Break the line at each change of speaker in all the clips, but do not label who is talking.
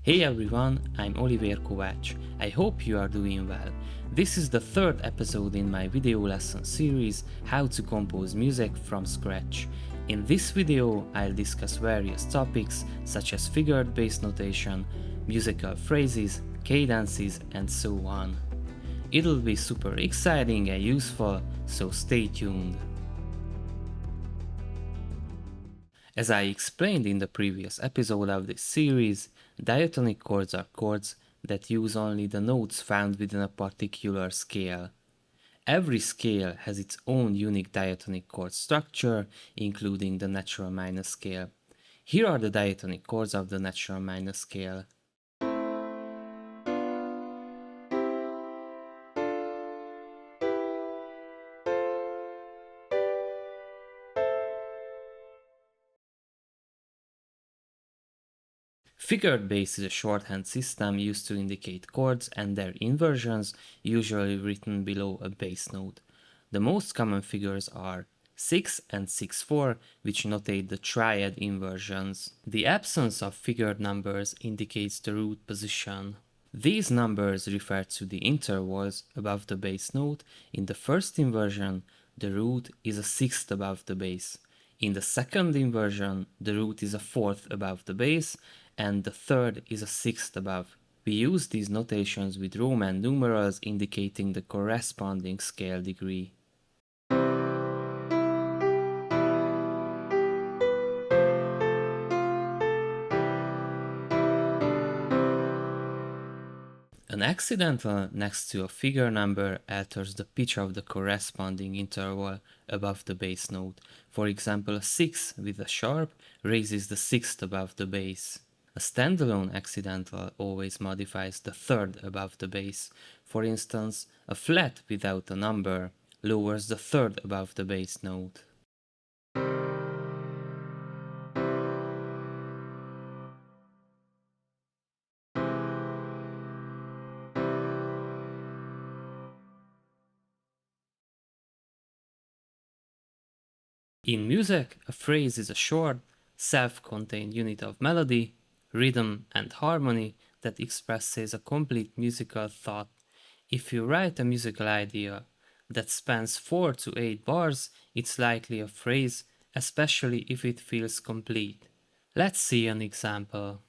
Hey everyone, I'm Olivér Kovács. I hope you are doing well. This is the third episode in my video lesson series, How to Compose Music from Scratch. In this video, I'll discuss various topics such as figured bass notation, musical phrases, cadences, and so on. It'll be super exciting and useful, so stay tuned. As I explained in the previous episode of this series, diatonic chords are chords that use only the notes found within a particular scale. Every scale has its own unique diatonic chord structure, including the natural minor scale. Here are the diatonic chords of the natural minor scale. Figured bass is a shorthand system used to indicate chords and their inversions, usually written below a bass note. The most common figures are 6 and 6/4, which notate the triad inversions. The absence of figured numbers indicates the root position. These numbers refer to the intervals above the bass note. In the first inversion, the root is a sixth above the bass. In the second inversion, the root is a fourth above the bass, and the third is a sixth above. We use these notations with Roman numerals indicating the corresponding scale degree. An accidental next to a figure number alters the pitch of the corresponding interval above the bass note. For example, a 6 with a sharp raises the sixth above the bass. A standalone accidental always modifies the third above the bass. For instance, a flat without a number lowers the third above the bass note. In music, a phrase is a short, self-contained unit of melody, rhythm, and harmony that expresses a complete musical thought. If you write a musical idea that spans 4 to 8 bars, it's likely a phrase, especially if it feels complete. Let's see an example.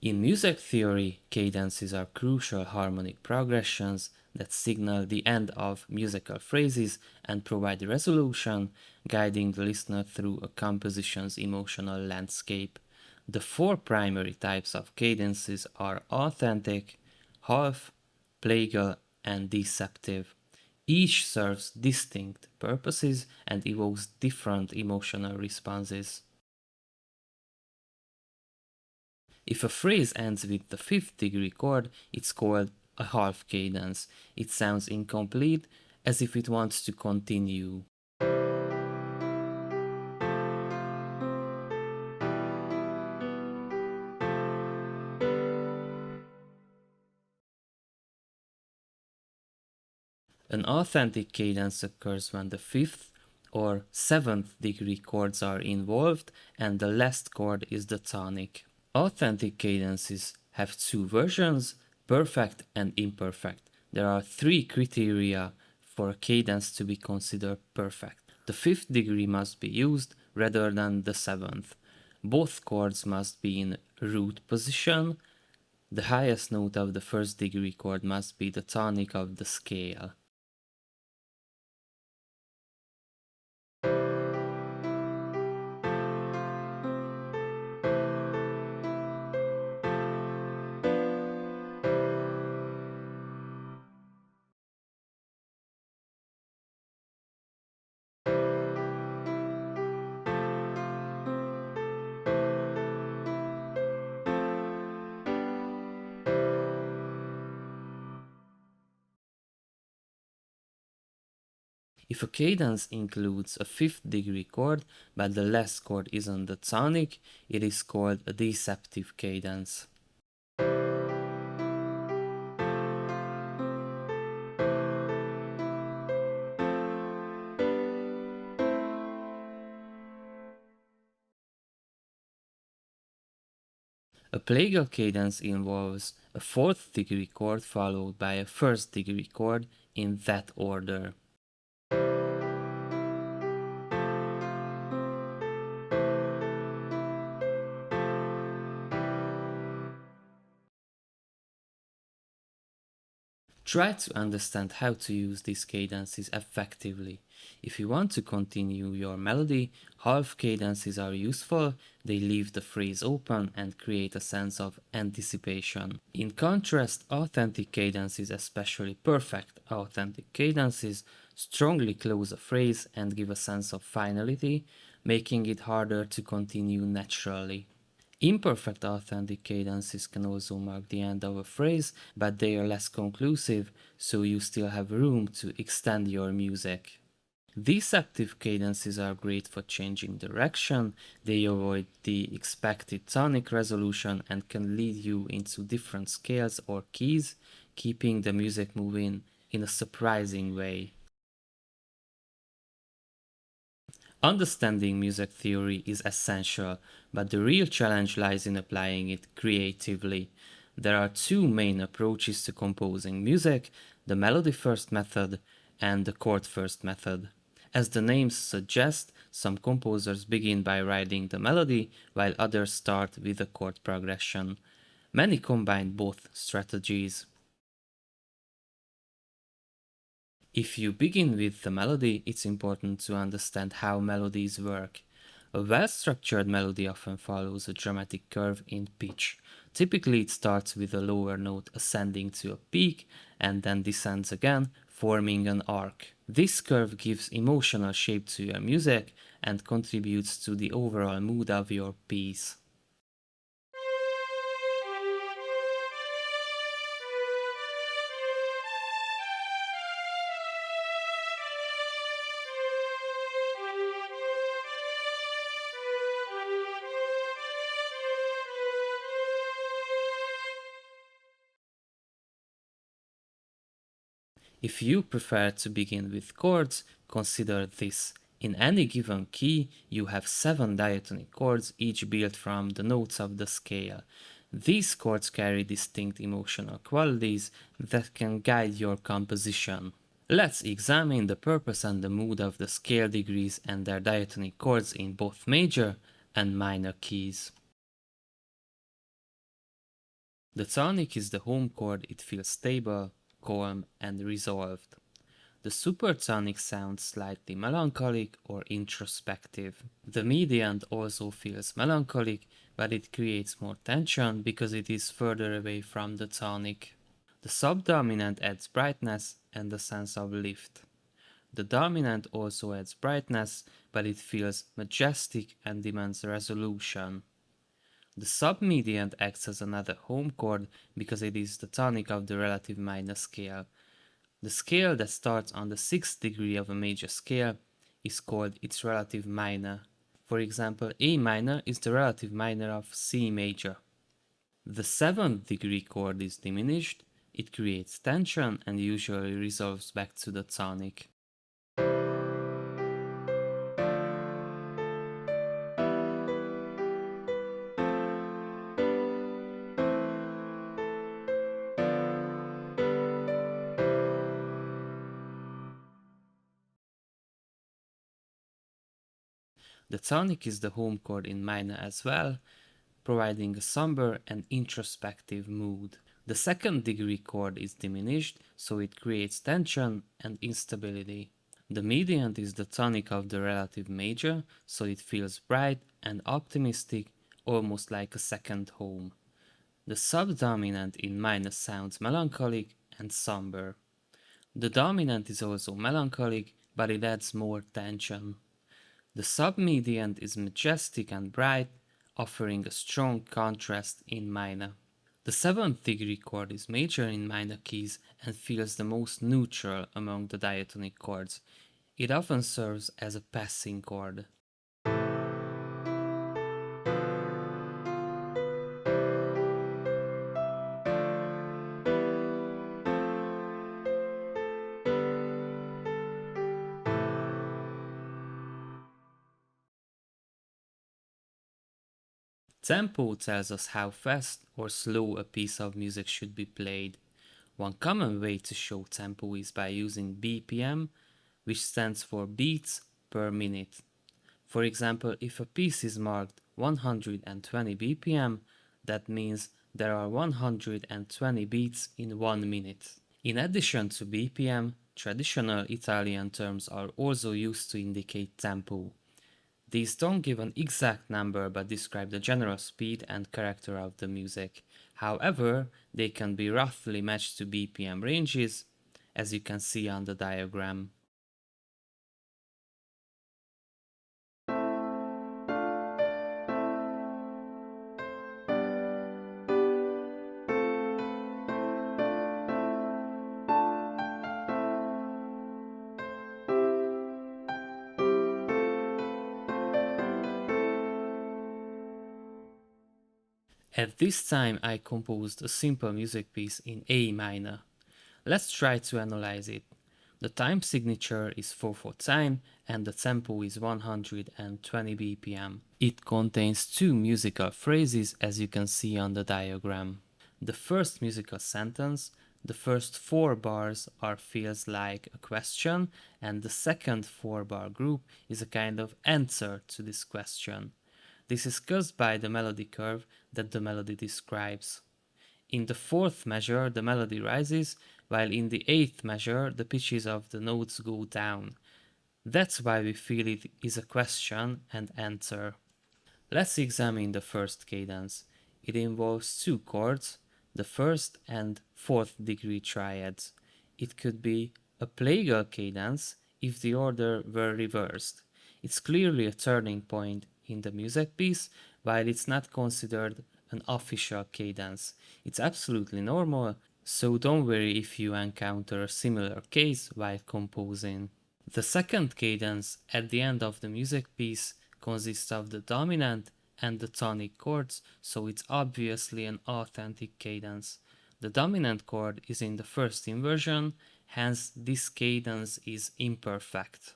In music theory, cadences are crucial harmonic progressions that signal the end of musical phrases and provide resolution, guiding the listener through a composition's emotional landscape. The four primary types of cadences are authentic, half, plagal, and deceptive. Each serves distinct purposes and evokes different emotional responses. If a phrase ends with the fifth degree chord, it's called a half cadence. It sounds incomplete, as if it wants to continue. An authentic cadence occurs when the fifth or seventh degree chords are involved and the last chord is the tonic. Authentic cadences have two versions, perfect and imperfect. There are three criteria for a cadence to be considered perfect. The fifth degree must be used rather than the seventh. Both chords must be in root position. The highest note of the first degree chord must be the tonic of the scale. If a cadence includes a fifth degree chord, but the last chord isn't the tonic, it is called a deceptive cadence. A plagal cadence involves a fourth degree chord followed by a first degree chord in that order. Try to understand how to use these cadences effectively. If you want to continue your melody, half cadences are useful, they leave the phrase open and create a sense of anticipation. In contrast, authentic cadences, especially perfect authentic cadences, strongly close a phrase and give a sense of finality, making it harder to continue naturally. Imperfect authentic cadences can also mark the end of a phrase, but they are less conclusive, so you still have room to extend your music. Deceptive cadences are great for changing direction, they avoid the expected tonic resolution and can lead you into different scales or keys, keeping the music moving in a surprising way. Understanding music theory is essential, but the real challenge lies in applying it creatively. There are two main approaches to composing music, the melody-first method and the chord-first method. As the names suggest, some composers begin by writing the melody, while others start with a chord progression. Many combine both strategies. If you begin with the melody, it's important to understand how melodies work. A well-structured melody often follows a dramatic curve in pitch. Typically, it starts with a lower note ascending to a peak and then descends again, forming an arc. This curve gives emotional shape to your music and contributes to the overall mood of your piece. If you prefer to begin with chords, consider this. In any given key, you have 7 diatonic chords, each built from the notes of the scale. These chords carry distinct emotional qualities that can guide your composition. Let's examine the purpose and the mood of the scale degrees and their diatonic chords in both major and minor keys. The tonic is the home chord, it feels stable, calm, and resolved. The supertonic sounds slightly melancholic or introspective. The median also feels melancholic, but it creates more tension because it is further away from the tonic. The subdominant adds brightness and a sense of lift. The dominant also adds brightness, but it feels majestic and demands resolution. The submediant acts as another home chord because it is the tonic of the relative minor scale. The scale that starts on the 6th degree of a major scale is called its relative minor. For example, A minor is the relative minor of C major. The 7th degree chord is diminished, it creates tension and usually resolves back to the tonic. The tonic is the home chord in minor as well, providing a somber and introspective mood. The 2nd degree chord is diminished, so it creates tension and instability. The mediant is the tonic of the relative major, so it feels bright and optimistic, almost like a second home. The subdominant in minor sounds melancholic and somber. The dominant is also melancholic, but it adds more tension. The submediant is majestic and bright, offering a strong contrast in minor. The 7th degree chord is major in minor keys and feels the most neutral among the diatonic chords. It often serves as a passing chord. Tempo tells us how fast or slow a piece of music should be played. One common way to show tempo is by using BPM, which stands for beats per minute. For example, if a piece is marked 120 BPM, that means there are 120 beats in 1 minute. In addition to BPM, traditional Italian terms are also used to indicate tempo. These don't give an exact number but describe the general speed and character of the music. However, they can be roughly matched to BPM ranges, as you can see on the diagram. At this time I composed a simple music piece in A minor. Let's try to analyze it. The time signature is 4/4 time and the tempo is 120 BPM. It contains two musical phrases as you can see on the diagram. The first musical sentence, the first 4 bars are feels like a question and the second 4-bar group is a kind of answer to this question. This is caused by the melody curve that the melody describes. In the 4th measure, the melody rises, while in the 8th measure, the pitches of the notes go down. That's why we feel it is a question and answer. Let's examine the first cadence. It involves 2 chords, the 1st and 4th degree triads. It could be a Plagal cadence if the order were reversed. It's clearly a turning point in the music piece, while it's not considered an official cadence. It's absolutely normal, so don't worry if you encounter a similar case while composing. The second cadence at the end of the music piece consists of the dominant and the tonic chords, so it's obviously an authentic cadence. The dominant chord is in the first inversion, hence this cadence is imperfect.